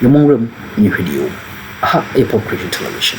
Your mom room new video. Aha, Apple Creation Television.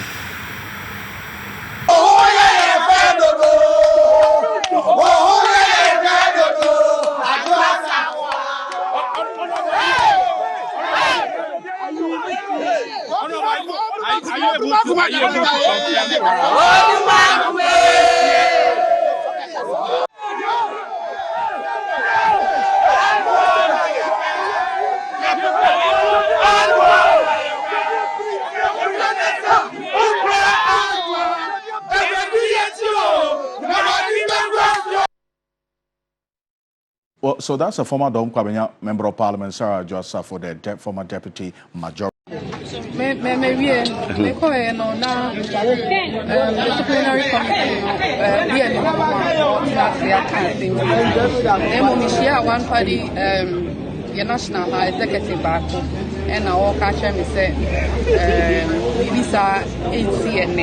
Well, so that's a former Dom Kwabenya member of Parliament, Sarah Adwoa, for the former deputy majority. Disciplinary committee, one party, national executive back, and our catcher me say, Visa ACN,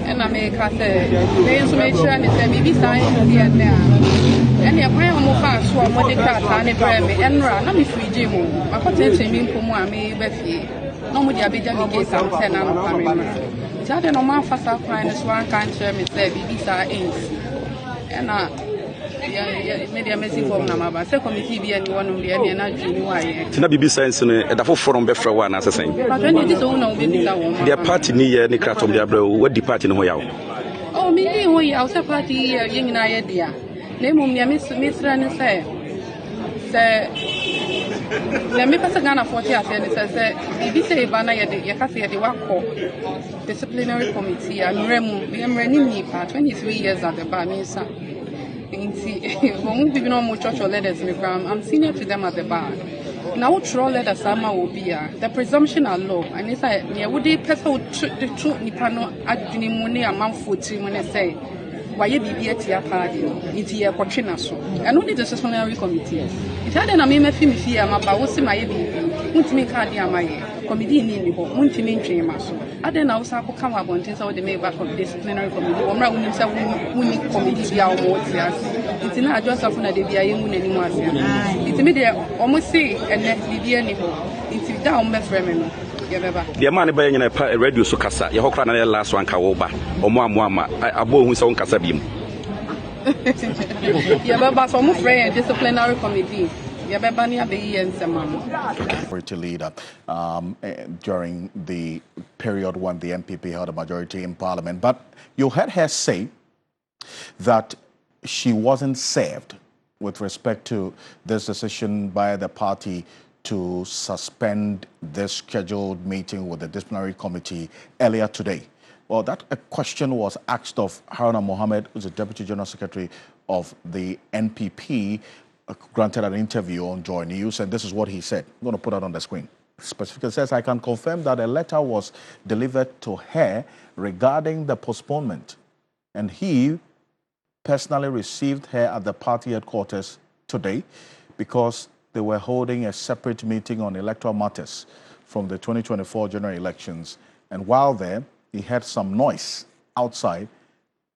and I make us make sure and say, Visa ACN. And your prayer more fast, so I'm what they call Tani Bremy, and run, I'm free Jim. My potential being Puma may be. No more Abidjan case, I'm saying I'm coming. Tell the normal fast up crying as one country, Miss Visa Ains. And I made a message from Namaba, second TV, and one of the energy. Tina BB Science and a forum before one as I say. But when it is all no business, their party near the craft of their bro, what departing away out? Oh, me, we are party, young idea. Name me a Miss Rani say, let me pass a gun of 40 years and says, if you say Bana, you can see at the work disciplinary committee, and I'm running me for 23 years at the bar. Won't be no more church or letters in the ground. I'm senior to them at the bar. Now, throw letters, Sama will be the presumption of law, and it's like, yeah, would they pass out the truth, Nipano, at the money amount for 3 when I say, why you be at your party, it's your Cochina so. And only the disciplinary committee. It had an amendment fear, my was my baby, won't make cardia my committee in the home, won't make train muscle. I then also come up until so they made back of disciplinary committee, or my winning committee, our wards. It's not just often that they be a young anymore. It's immediate almost say, and let be any home. It's down my friend. The man by a radio so cassa, your hokran last one kawoba, or Mamma, a boy who's on Casabim. Yeah, from friend disciplinary committee. Majority leader during the period when the NPP held a majority in Parliament. But you heard her say that she wasn't served with respect to this decision by the party to suspend this scheduled meeting with the disciplinary committee earlier today. Well, that question was asked of Haruna Mohammed, who's the Deputy General Secretary of the NPP, granted an interview on Joy News, and this is what he said. I'm going to put that on the screen. Specifically says, I can confirm that a letter was delivered to her regarding the postponement, and he personally received her at the party headquarters today because they were holding a separate meeting on electoral matters from the 2024 general elections. And while there, he heard some noise outside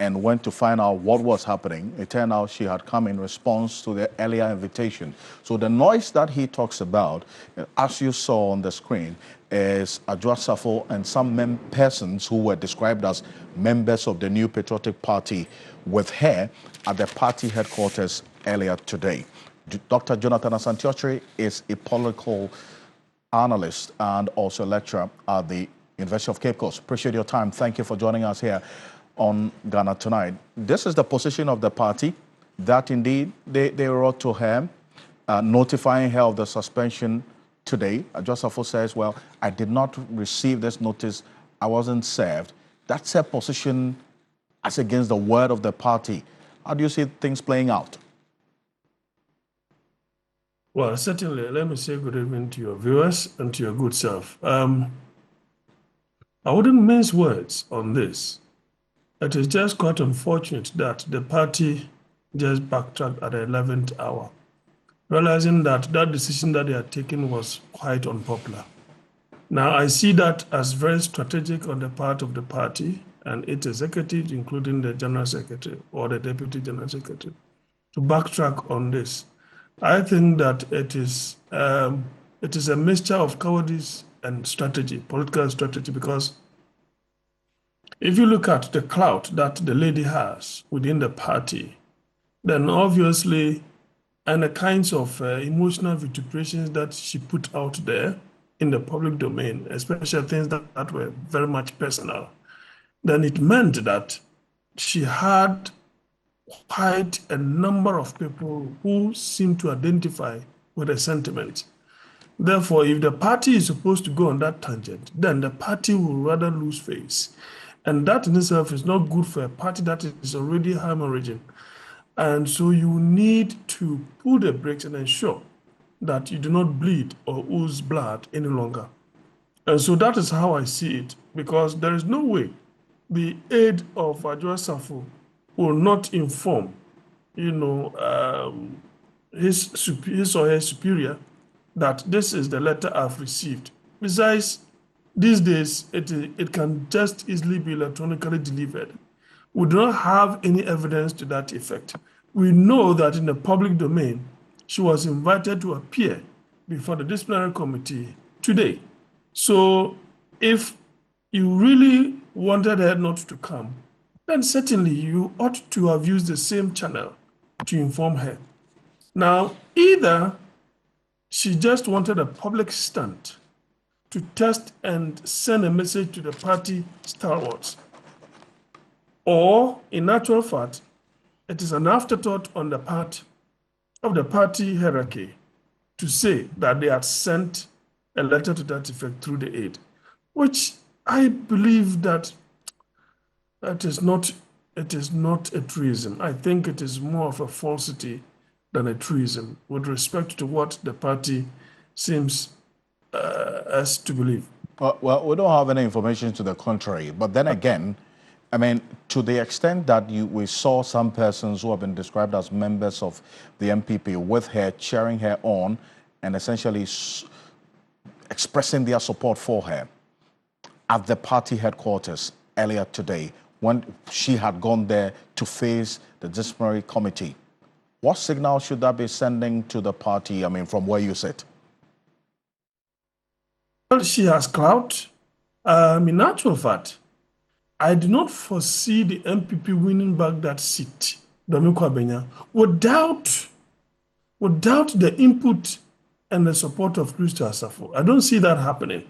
and went to find out what was happening. It turned out she had come in response to the earlier invitation. So the noise that he talks about, as you saw on the screen, is Adwoa Sarfo and some persons who were described as members of the New Patriotic Party with her at the party headquarters earlier today. Dr. Jonathan Asantiochiri is a political analyst and also a lecturer at the University of Cape Coast. Appreciate your time. Thank you for joining us here on Ghana Tonight. This is the position of the party that indeed they wrote to her, notifying her of the suspension today. Adwoa Sarfo says, well, I did not receive this notice. I wasn't served. That's her position as against the word of the party. How do you see things playing out? Well, certainly, let me say good evening to your viewers and to your good self. I wouldn't mince words on this. It is just quite unfortunate that the party just backtracked at the 11th hour, realizing that that decision that they had taken was quite unpopular. Now, I see that as very strategic on the part of the party and its executives, including the General Secretary or the Deputy General Secretary, to backtrack on this. I think that it is a mixture of cowardice and strategy, political strategy, because if you look at the clout that the lady has within the party, then obviously, and the kinds of emotional vituperations that she put out there in the public domain, especially things that were very much personal, then it meant that she had quite a number of people who seem to identify with the sentiment. Therefore, if the party is supposed to go on that tangent, then the party will rather lose face. And that in itself is not good for a party that is already hemorrhaging. And so you need to pull the brakes and ensure that you do not bleed or ooze blood any longer. And so that is how I see it, because there is no way the aide of Adwoa Sarfo will not inform, his or her superior that this is the letter I've received. Besides, these days, it can just easily be electronically delivered. We do not have any evidence to that effect. We know that in the public domain, she was invited to appear before the disciplinary committee today. So if you really wanted her not to come, then certainly you ought to have used the same channel to inform her. Now, either she just wanted a public stunt to test and send a message to the party stalwarts, or in actual fact, it is an afterthought on the part of the party hierarchy to say that they had sent a letter to that effect through the aide, which I believe that it is not a truism. I think it is more of a falsity than a truism with respect to what the party seems as to believe. Well, we don't have any information to the contrary, but then again, I mean, to the extent that we saw some persons who have been described as members of the NPP with her, cheering her on, and essentially expressing their support for her at the party headquarters earlier today, when she had gone there to face the disciplinary committee. What signal should that be sending to the party, I mean, from where you sit? Well, she has clout. In actual fact, I do not foresee the NPP winning back that seat, Dominic Abenya, without the input and the support of Christo Asafo. I don't see that happening.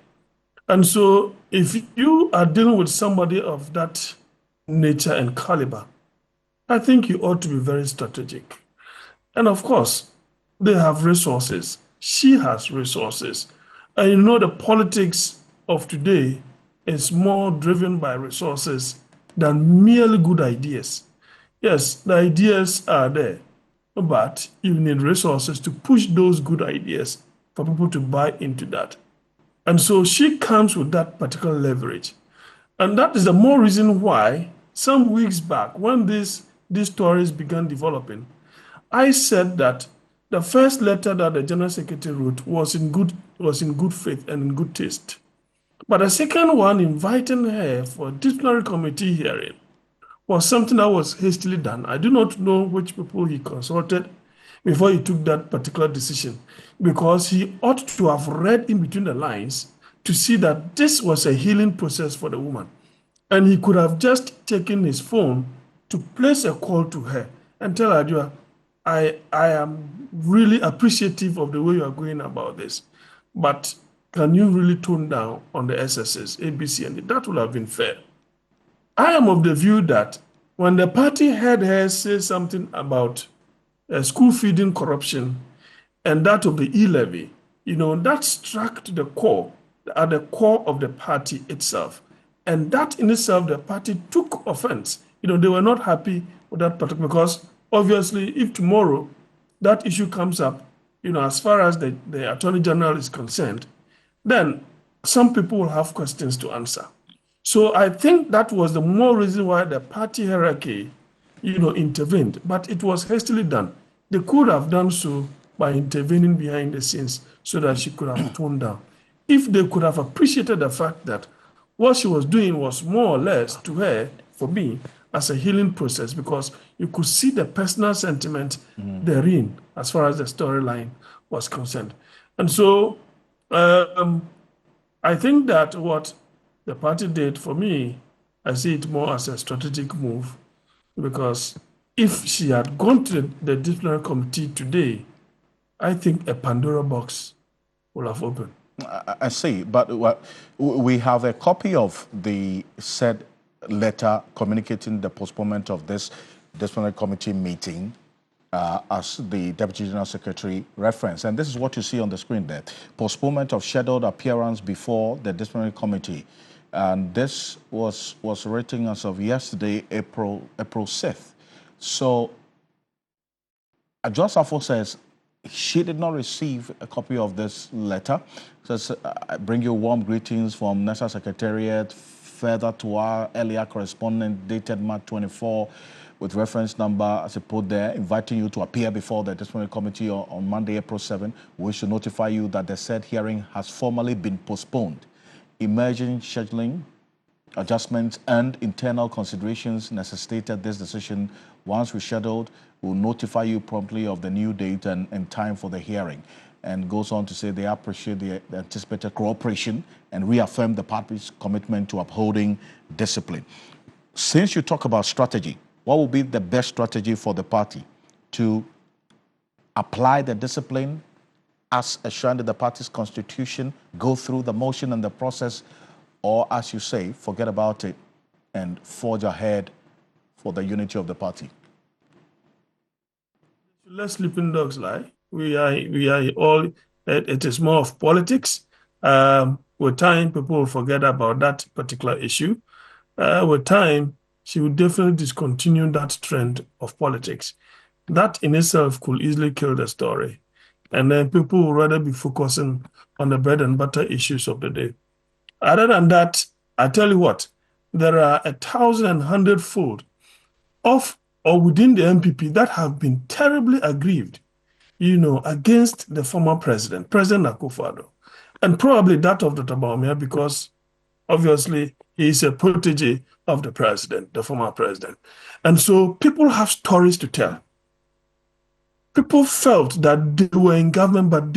And so if you are dealing with somebody of that nature and caliber, I think you ought to be very strategic. And of course, they have resources. She has resources. And the politics of today is more driven by resources than merely good ideas. Yes, the ideas are there, but you need resources to push those good ideas for people to buy into that. And so she comes with that particular leverage. And that is the more reason why some weeks back, when these stories began developing, I said that the first letter that the General Secretary wrote was in good faith and in good taste. But the second one, inviting her for a disciplinary committee hearing, was something that was hastily done. I do not know which people he consulted before he took that particular decision, because he ought to have read in between the lines to see that this was a healing process for the woman. And he could have just taken his phone to place a call to her and tell her, Adwoa, I am really appreciative of the way you are going about this, but can you really tone down on the SSS, ABC, and that would have been fair. I am of the view that when the party heard her say something about school feeding corruption and that of the e-levy, that struck to the core, at the core of the party itself. And that in itself, the party took offense. They were not happy with that particular, because obviously, if tomorrow that issue comes up, as far as the Attorney General is concerned, then some people will have questions to answer. So I think that was the more reason why the party hierarchy, intervened, but it was hastily done. They could have done so by intervening behind the scenes so that she could have toned down. If they could have appreciated the fact that what she was doing was more or less, to her, for me, as a healing process, because you could see the personal sentiment therein as far as the storyline was concerned. And so I I think that what the party did, for me, I see it more as a strategic move, because if she had gone to the disciplinary committee today, I think a Pandora box will have opened. I see, but we have a copy of the said letter communicating the postponement of this disciplinary committee meeting as the Deputy General Secretary referenced. And this is what you see on the screen there. Postponement of scheduled appearance before the disciplinary committee. And this was written as of yesterday, April 6th. So Adwoa Sarfo says she did not receive a copy of this letter. Says, I bring you warm greetings from NESA Secretariat, further to our earlier correspondent dated March 24, with reference number, as I put there, inviting you to appear before the disciplinary committee on Monday, April 7. We should notify you that the said hearing has formally been postponed. Emerging scheduling adjustments and internal considerations necessitated this decision. Once rescheduled, we'll notify you promptly of the new date and time for the hearing. And goes on to say they appreciate the anticipated cooperation and reaffirm the party's commitment to upholding discipline. Since you talk about strategy, what will be the best strategy for the party to apply the discipline as enshrined in the party's constitution, go through the motion and the process, or, as you say, forget about it and forge ahead for the unity of the party? Let sleeping dogs lie. We are all, it is more of politics. With time, people will forget about that particular issue. With time, she will definitely discontinue that trend of politics. That in itself could easily kill the story. And then people will rather be focusing on the bread and butter issues of the day. Other than that, I tell you what, there are 1,100-fold of or within the NPP that have been terribly aggrieved, against the former president, President Akufo-Addo, and probably that of Dr. Bawumia, because obviously he is a protege of the president, the former president. And so people have stories to tell. People felt that they were in government, but they